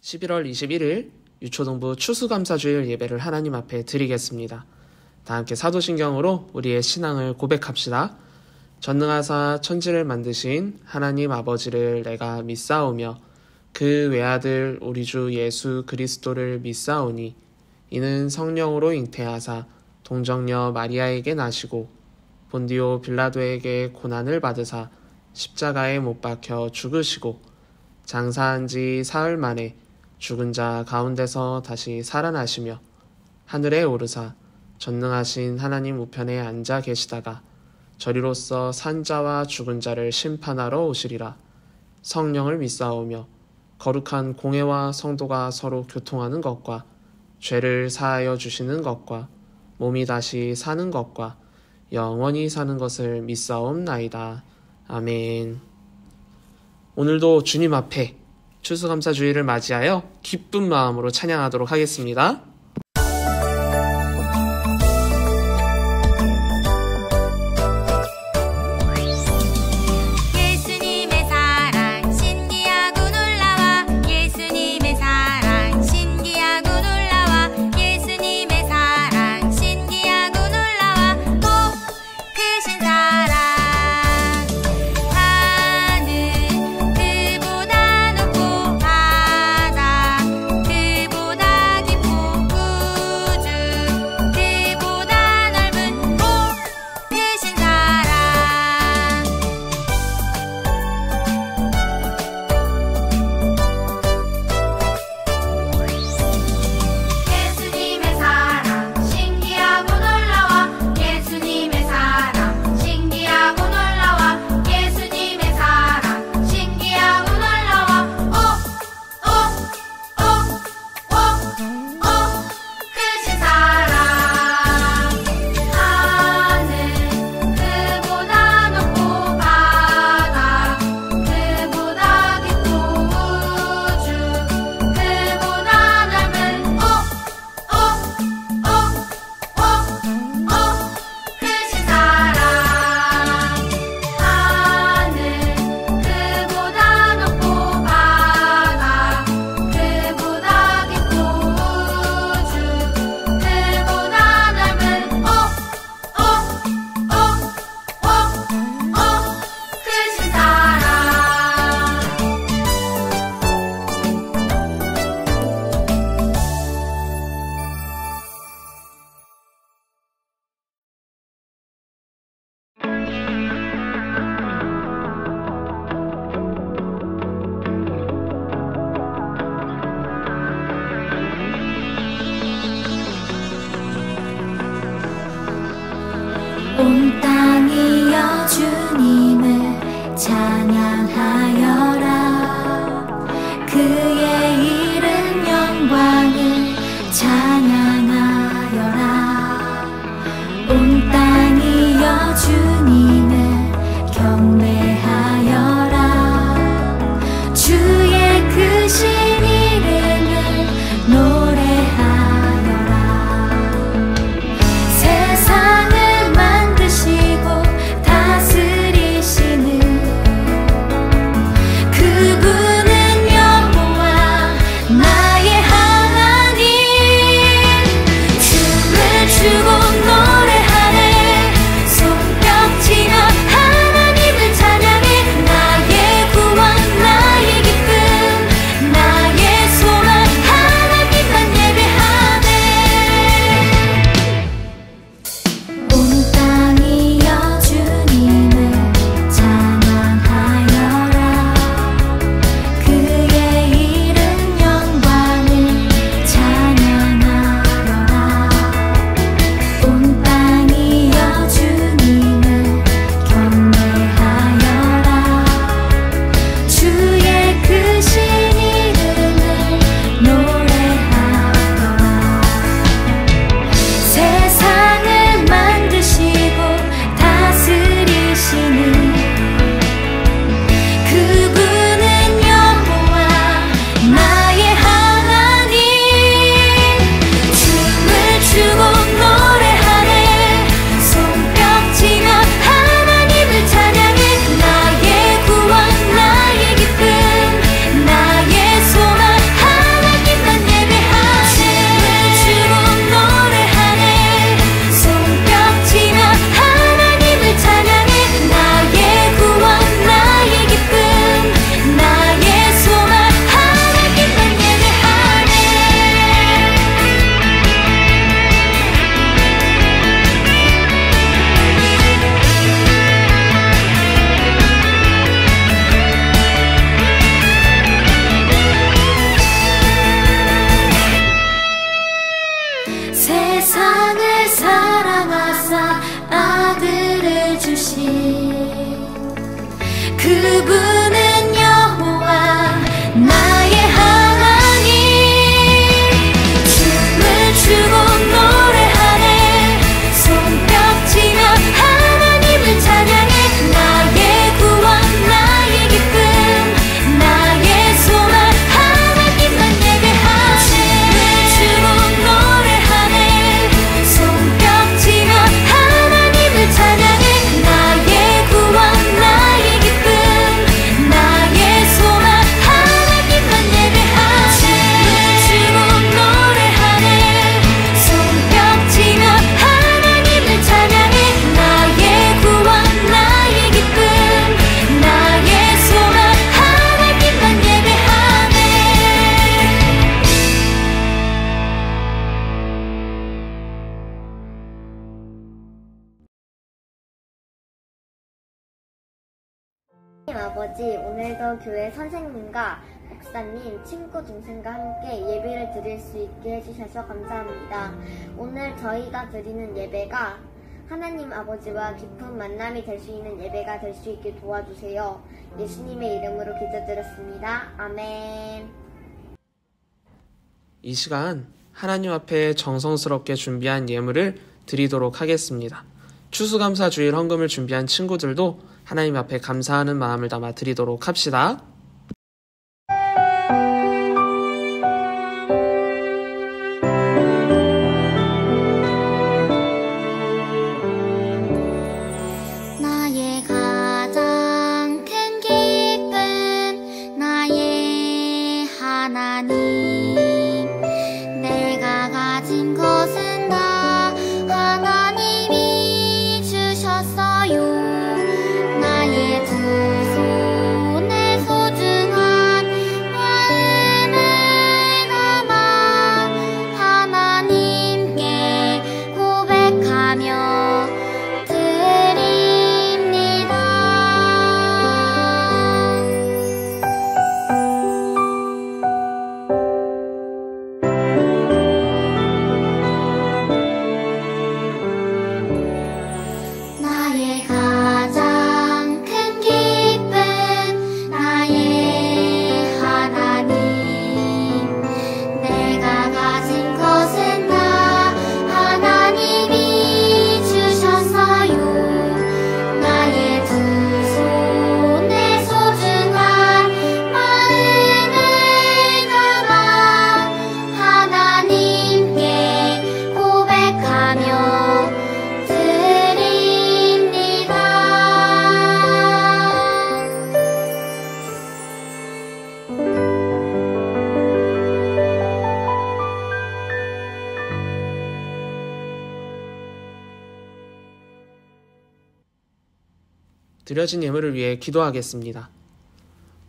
11월 21일 유초동부 추수감사주일 예배를 하나님 앞에 드리겠습니다. 다 함께 사도신경으로 우리의 신앙을 고백합시다. 전능하사 천지를 만드신 하나님 아버지를 내가 믿사오며 그 외아들 우리 주 예수 그리스도를 믿사오니 이는 성령으로 잉태하사 동정녀 마리아에게 나시고 본디오 빌라도에게 고난을 받으사 십자가에 못 박혀 죽으시고 장사한 지 사흘 만에 죽은 자 가운데서 다시 살아나시며 하늘에 오르사 전능하신 하나님 우편에 앉아 계시다가 저리로서 산자와 죽은 자를 심판하러 오시리라. 성령을 믿사오며 거룩한 공회와 성도가 서로 교통하는 것과 죄를 사하여 주시는 것과 몸이 다시 사는 것과 영원히 사는 것을 믿사옵나이다. 아멘. 오늘도 주님 앞에 추수감사주일을 맞이하여 기쁜 마음으로 찬양하도록 하겠습니다. 온 땅이여 주님을 찬양하여라. 그의 이름 영광을 찬양하여라. 온 땅이여 주님을 경배하여라. 주의 크신 이름을 노래하여라. 세상을 다스리시는 그분은 여호와 아버지, 오늘도 교회 선생님과 목사님, 친구, 동생과 함께 예배를 드릴 수 있게 해주셔서 감사합니다. 오늘 저희가 드리는 예배가 하나님 아버지와 깊은 만남이 될 수 있는 예배가 될 수 있게 도와주세요. 예수님의 이름으로 기도드렸습니다. 아멘. 이 시간 하나님 앞에 정성스럽게 준비한 예물을 드리도록 하겠습니다. 추수감사주일 헌금을 준비한 친구들도 하나님 앞에 감사하는 마음을 담아 드리도록 합시다. 나의 가장 큰 기쁨 나의 하나님 내가 가진 것은 다 하나님이 주셨어요. 나의 두 손에 소중한 마음을 담아 하나님께 고백하며 드립니다. 나의 가장 큰 기쁨 나의 하나님 내가 가진 것은 다 하나님이 주셨어요. 나의 두 손에 소중한 마음을 담아 하나님께 고백하며 드립니다. 드려진 예물을 위해 기도하겠습니다.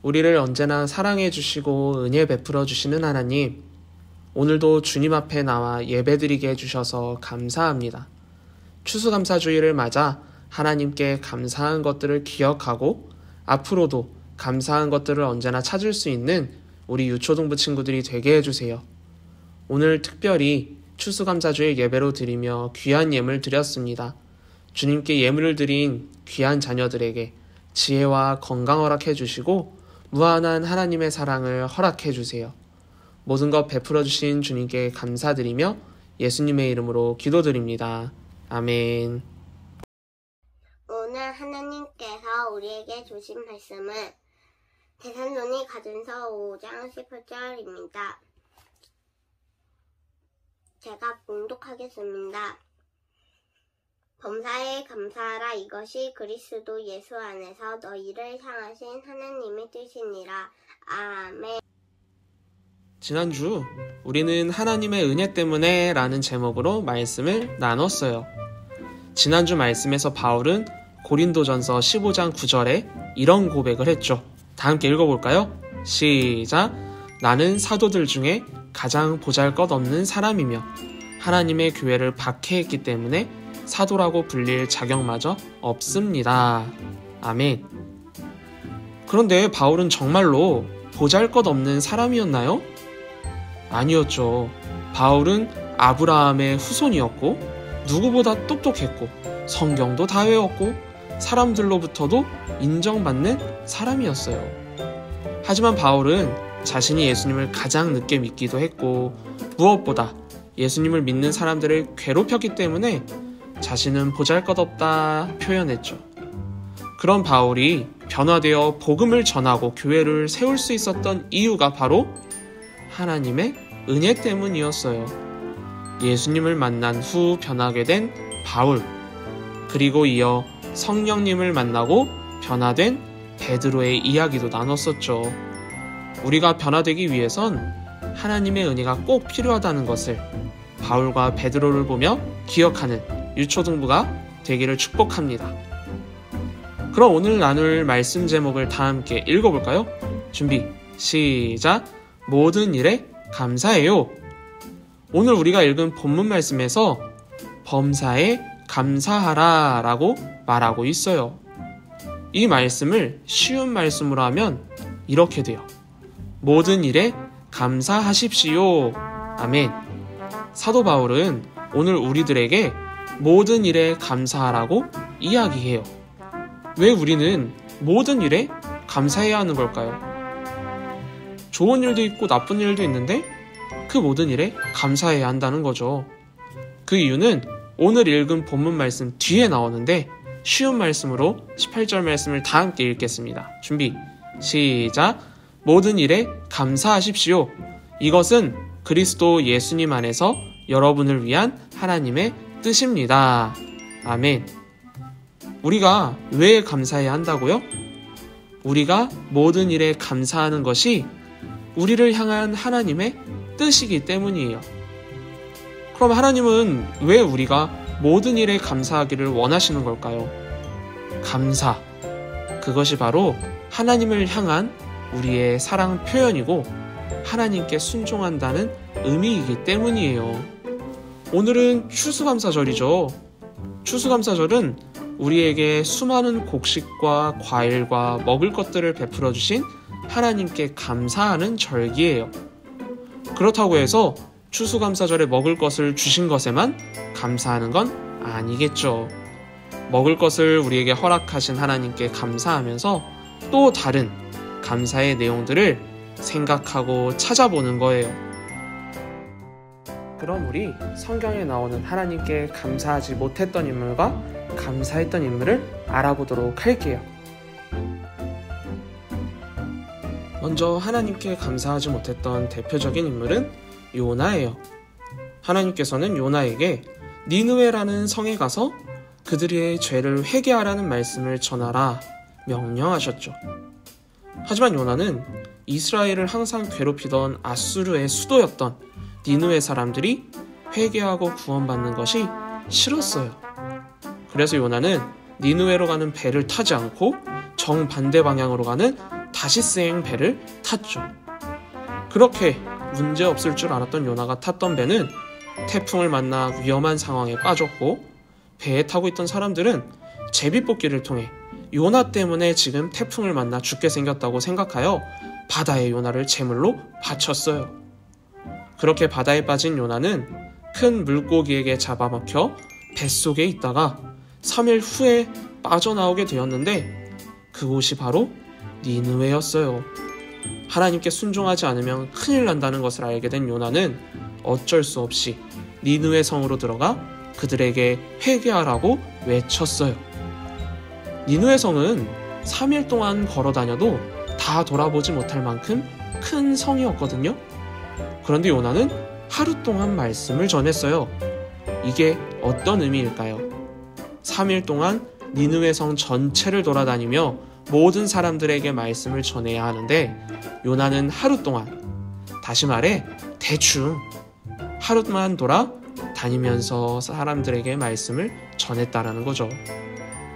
우리를 언제나 사랑해 주시고 은혜 베풀어 주시는 하나님, 오늘도 주님 앞에 나와 예배드리게 해주셔서 감사합니다. 추수감사주일을 맞아 하나님께 감사한 것들을 기억하고 앞으로도 감사한 것들을 언제나 찾을 수 있는 우리 유초등부 친구들이 되게 해주세요. 오늘 특별히 추수감사주일 예배로 드리며 귀한 예물 드렸습니다. 주님께 예물을 드린 귀한 자녀들에게 지혜와 건강 허락해 주시고 무한한 하나님의 사랑을 허락해 주세요. 모든 것 베풀어 주신 주님께 감사드리며 예수님의 이름으로 기도드립니다. 아멘. 오늘 하나님께서 우리에게 주신 말씀은 데살로니가전서 5장 18절입니다. 제가 봉독하겠습니다. 범사에 감사하라. 이것이 그리스도 예수 안에서 너희를 향하신 하나님의 뜻이니라. 아멘. 지난주 우리는 하나님의 은혜 때문에 라는 제목으로 말씀을 나눴어요. 지난주 말씀에서 바울은 고린도전서 15장 9절에 이런 고백을 했죠. 다 함께 읽어볼까요? 시작! 나는 사도들 중에 가장 보잘것없는 사람이며 하나님의 교회를 박해했기 때문에 사도라고 불릴 자격마저 없습니다. 아멘. 그런데 바울은 정말로 보잘것없는 사람이었나요? 아니었죠. 바울은 아브라함의 후손이었고 누구보다 똑똑했고 성경도 다 외웠고 사람들로부터도 인정받는 사람이었어요. 하지만 바울은 자신이 예수님을 가장 늦게 믿기도 했고 무엇보다 예수님을 믿는 사람들을 괴롭혔기 때문에 자신은 보잘것없다 표현했죠. 그런 바울이 변화되어 복음을 전하고 교회를 세울 수 있었던 이유가 바로 하나님의 은혜 때문이었어요. 예수님을 만난 후 변하게 된 바울, 그리고 이어 성령님을 만나고 변화된 베드로의 이야기도 나눴었죠. 우리가 변화되기 위해선 하나님의 은혜가 꼭 필요하다는 것을 바울과 베드로를 보며 기억하는 유초등부가 되기를 축복합니다. 그럼 오늘 나눌 말씀 제목을 다 함께 읽어볼까요? 준비, 시작! 모든 일에 감사해요. 오늘 우리가 읽은 본문 말씀에서 범사에 감사하라 라고 말하고 있어요. 이 말씀을 쉬운 말씀으로 하면 이렇게 돼요. 모든 일에 감사하십시오. 아멘. 사도 바울은 오늘 우리들에게 모든 일에 감사하라고 이야기해요. 왜 우리는 모든 일에 감사해야 하는 걸까요? 좋은 일도 있고 나쁜 일도 있는데 그 모든 일에 감사해야 한다는 거죠. 그 이유는 오늘 읽은 본문 말씀 뒤에 나오는데 쉬운 말씀으로 18절 말씀을 다 함께 읽겠습니다. 준비, 시작. 모든 일에 감사하십시오. 이것은 그리스도 예수님 안에서 여러분을 위한 하나님의 뜻입니다. 아멘. 우리가 왜 감사해야 한다고요? 우리가 모든 일에 감사하는 것이 우리를 향한 하나님의 뜻이기 때문이에요. 그럼 하나님은 왜 우리가 모든 일에 감사하기를 원하시는 걸까요? 감사. 그것이 바로 하나님을 향한 우리의 사랑 표현이고 하나님께 순종한다는 의미이기 때문이에요. 오늘은 추수감사절이죠. 추수감사절은 우리에게 수많은 곡식과 과일과 먹을 것들을 베풀어 주신 하나님께 감사하는 절기예요. 그렇다고 해서 추수감사절에 먹을 것을 주신 것에만 감사하는 건 아니겠죠. 먹을 것을 우리에게 허락하신 하나님께 감사하면서 또 다른 감사의 내용들을 생각하고 찾아보는 거예요. 그럼 우리 성경에 나오는 하나님께 감사하지 못했던 인물과 감사했던 인물을 알아보도록 할게요. 먼저 하나님께 감사하지 못했던 대표적인 인물은 요나예요. 하나님께서는 요나에게 니느웨라는 성에 가서 그들의 죄를 회개하라는 말씀을 전하라 명령하셨죠. 하지만 요나는 이스라엘을 항상 괴롭히던 아수르의 수도였던 니느웨 사람들이 회개하고 구원받는 것이 싫었어요. 그래서 요나는 니느웨로 가는 배를 타지 않고 정반대 방향으로 가는 다시스행 배를 탔죠. 그렇게 문제없을 줄 알았던 요나가 탔던 배는 태풍을 만나 위험한 상황에 빠졌고 배에 타고 있던 사람들은 제비뽑기를 통해 요나 때문에 지금 태풍을 만나 죽게 생겼다고 생각하여 바다에 요나를 제물로 바쳤어요. 그렇게 바다에 빠진 요나는 큰 물고기에게 잡아먹혀 뱃속에 있다가 3일 후에 빠져나오게 되었는데 그곳이 바로 니느웨였어요. 하나님께 순종하지 않으면 큰일 난다는 것을 알게 된 요나는 어쩔 수 없이 니느웨 성으로 들어가 그들에게 회개하라고 외쳤어요. 니느웨 성은 3일 동안 걸어 다녀도 다 돌아보지 못할 만큼 큰 성이었거든요. 그런데 요나는 하루 동안 말씀을 전했어요. 이게 어떤 의미일까요? 3일 동안 니느웨 성 전체를 돌아다니며 모든 사람들에게 말씀을 전해야 하는데 요나는 하루 동안, 다시 말해 대충 하루만 돌아다니면서 사람들에게 말씀을 전했다라는 거죠.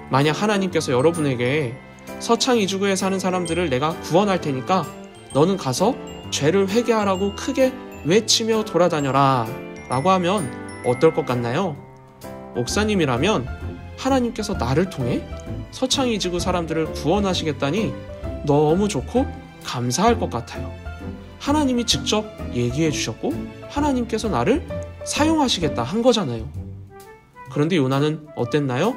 만약 하나님께서 여러분에게 서창 이주구에 사는 사람들을 내가 구원할 테니까 너는 가서 죄를 회개하라고 크게 외치며 돌아다녀라 라고 하면 어떨 것 같나요? 목사님이라면 하나님께서 나를 통해 서창 이주구 사람들을 구원하시겠다니 너무 좋고 감사할 것 같아요. 하나님이 직접 얘기해 주셨고 하나님께서 나를 사용하시겠다 한 거잖아요. 그런데 요나는 어땠나요?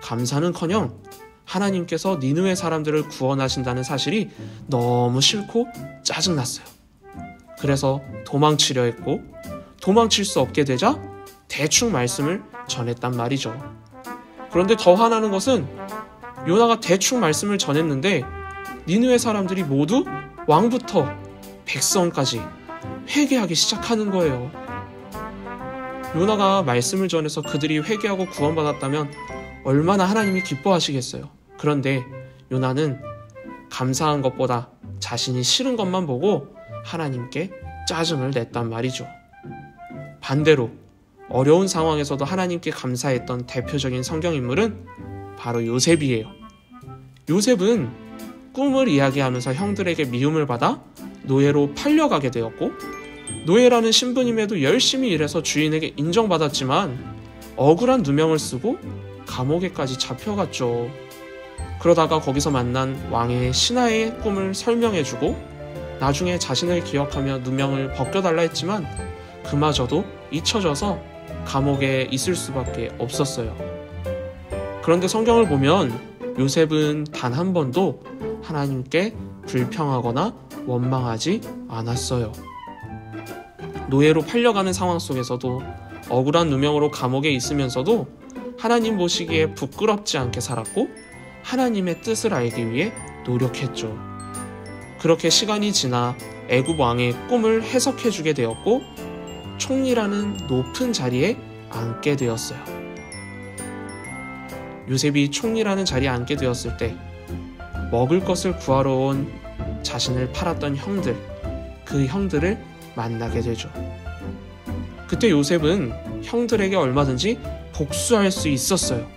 감사는커녕 하나님께서 니느웨 사람들을 구원하신다는 사실이 너무 싫고 짜증났어요. 그래서 도망치려 했고 도망칠 수 없게 되자 대충 말씀을 전했단 말이죠. 그런데 더 화나는 것은 요나가 대충 말씀을 전했는데 니느웨 사람들이 모두 왕부터 백성까지 회개하기 시작하는 거예요. 요나가 말씀을 전해서 그들이 회개하고 구원받았다면 얼마나 하나님이 기뻐하시겠어요. 그런데 요나는 감사한 것보다 자신이 싫은 것만 보고 하나님께 짜증을 냈단 말이죠. 반대로 어려운 상황에서도 하나님께 감사했던 대표적인 성경인물은 바로 요셉이에요. 요셉은 꿈을 이야기하면서 형들에게 미움을 받아 노예로 팔려가게 되었고 노예라는 신분임에도 열심히 일해서 주인에게 인정받았지만 억울한 누명을 쓰고 감옥에까지 잡혀갔죠. 그러다가 거기서 만난 왕의 신하의 꿈을 설명해주고 나중에 자신을 기억하며 누명을 벗겨달라 했지만 그마저도 잊혀져서 감옥에 있을 수밖에 없었어요. 그런데 성경을 보면 요셉은 단 한 번도 하나님께 불평하거나 원망하지 않았어요. 노예로 팔려가는 상황 속에서도 억울한 누명으로 감옥에 있으면서도 하나님 보시기에 부끄럽지 않게 살았고 하나님의 뜻을 알기 위해 노력했죠. 그렇게 시간이 지나 애굽 왕의 꿈을 해석해주게 되었고 총리라는 높은 자리에 앉게 되었어요. 요셉이 총리라는 자리에 앉게 되었을 때 먹을 것을 구하러 온 자신을 팔았던 형들, 그 형들을 만나게 되죠. 그때 요셉은 형들에게 얼마든지 복수할 수 있었어요.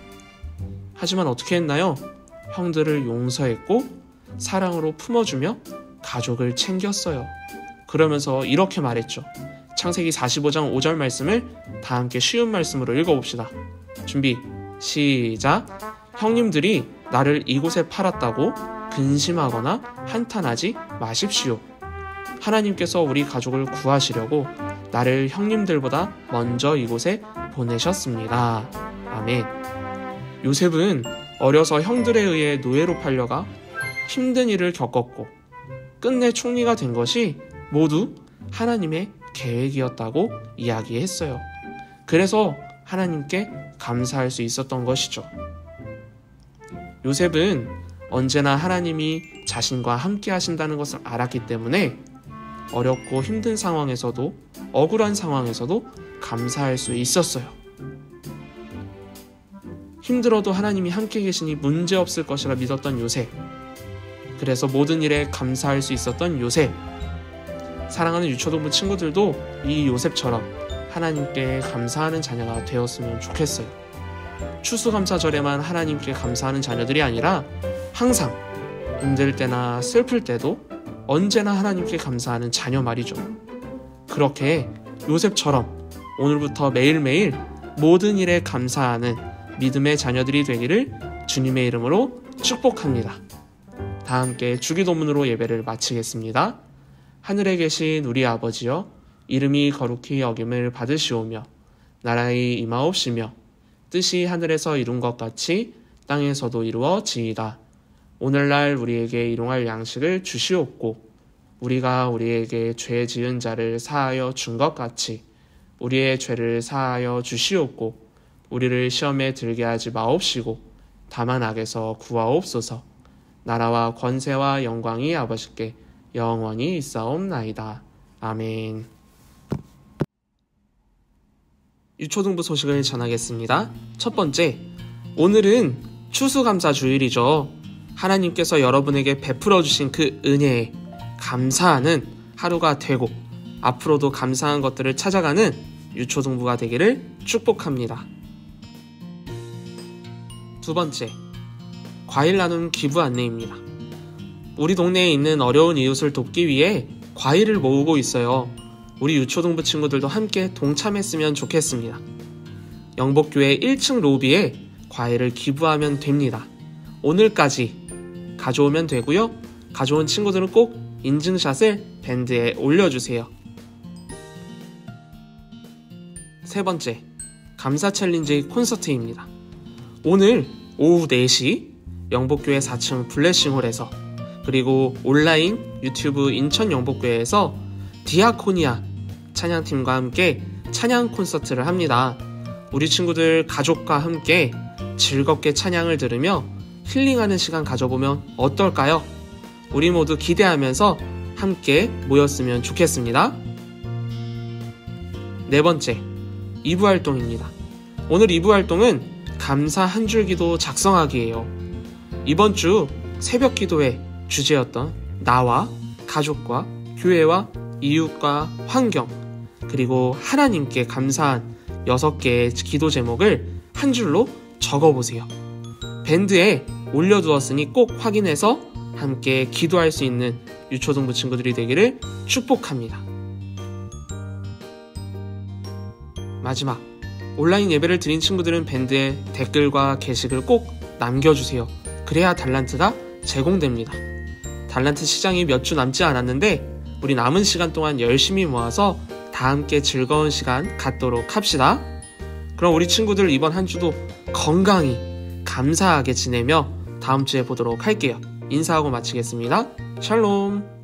하지만 어떻게 했나요? 형들을 용서했고 사랑으로 품어주며 가족을 챙겼어요. 그러면서 이렇게 말했죠. 창세기 45장 5절 말씀을 다 함께 쉬운 말씀으로 읽어봅시다. 준비, 시작. 형님들이 나를 이곳에 팔았다고 근심하거나 한탄하지 마십시오. 하나님께서 우리 가족을 구하시려고 나를 형님들보다 먼저 이곳에 보내셨습니다. 아멘. 요셉은 어려서 형들에 의해 노예로 팔려가 힘든 일을 겪었고 끝내 총리가 된 것이 모두 하나님의 계획이었다고 이야기했어요. 그래서 하나님께 감사할 수 있었던 것이죠. 요셉은 언제나 하나님이 자신과 함께 하신다는 것을 알았기 때문에 어렵고 힘든 상황에서도 억울한 상황에서도 감사할 수 있었어요. 힘들어도 하나님이 함께 계시니 문제없을 것이라 믿었던 요셉. 그래서 모든 일에 감사할 수 있었던 요셉. 사랑하는 유초동부 친구들도 이 요셉처럼 하나님께 감사하는 자녀가 되었으면 좋겠어요. 추수감사절에만 하나님께 감사하는 자녀들이 아니라 항상 힘들 때나 슬플 때도 언제나 하나님께 감사하는 자녀 말이죠. 그렇게 요셉처럼 오늘부터 매일매일 모든 일에 감사하는 믿음의 자녀들이 되기를 주님의 이름으로 축복합니다. 다 함께 주기도문으로 예배를 마치겠습니다. 하늘에 계신 우리 아버지여, 이름이 거룩히 여김을 받으시오며 나라의 임하옵시며 뜻이 하늘에서 이룬 것 같이 땅에서도 이루어지이다. 오늘날 우리에게 일용할 양식을 주시옵고 우리가 우리에게 죄 지은 자를 사하여 준 것 같이 우리의 죄를 사하여 주시옵고 우리를 시험에 들게 하지 마옵시고 다만 악에서 구하옵소서. 나라와 권세와 영광이 아버지께 영원히 있사옵나이다. 아멘. 유초등부 소식을 전하겠습니다. 첫 번째, 오늘은 추수감사주일이죠. 하나님께서 여러분에게 베풀어 주신 그 은혜에 감사하는 하루가 되고 앞으로도 감사한 것들을 찾아가는 유초등부가 되기를 축복합니다. 두 번째, 과일 나눔 기부 안내입니다. 우리 동네에 있는 어려운 이웃을 돕기 위해 과일을 모으고 있어요. 우리 유초등부 친구들도 함께 동참했으면 좋겠습니다. 영복교회 1층 로비에 과일을 기부하면 됩니다. 오늘까지 가져오면 되고요. 가져온 친구들은 꼭 인증샷을 밴드에 올려주세요. 세 번째, 감사 챌린지 콘서트입니다. 오늘 오후 4시 영복교회 4층 블레싱홀에서 그리고 온라인 유튜브 인천 영복교회에서 디아코니아 찬양팀과 함께 찬양 콘서트를 합니다. 우리 친구들 가족과 함께 즐겁게 찬양을 들으며 힐링하는 시간 가져보면 어떨까요? 우리 모두 기대하면서 함께 모였으면 좋겠습니다. 네 번째, 2부 활동입니다. 오늘 2부 활동은 감사 한 줄 기도 작성하기예요. 이번 주 새벽 기도의 주제였던 나와 가족과 교회와 이웃과 환경 그리고 하나님께 감사한 6개의 기도 제목을 한 줄로 적어보세요. 밴드에 올려두었으니 꼭 확인해서 함께 기도할 수 있는 유초등부 친구들이 되기를 축복합니다. 마지막, 온라인 예배를 드린 친구들은 밴드에 댓글과 게시글 꼭 남겨주세요. 그래야 달란트가 제공됩니다. 달란트 시장이 몇 주 남지 않았는데 우리 남은 시간 동안 열심히 모아서 다 함께 즐거운 시간 갖도록 합시다. 그럼 우리 친구들 이번 한 주도 건강히 감사하게 지내며 다음 주에 보도록 할게요. 인사하고 마치겠습니다. 샬롬.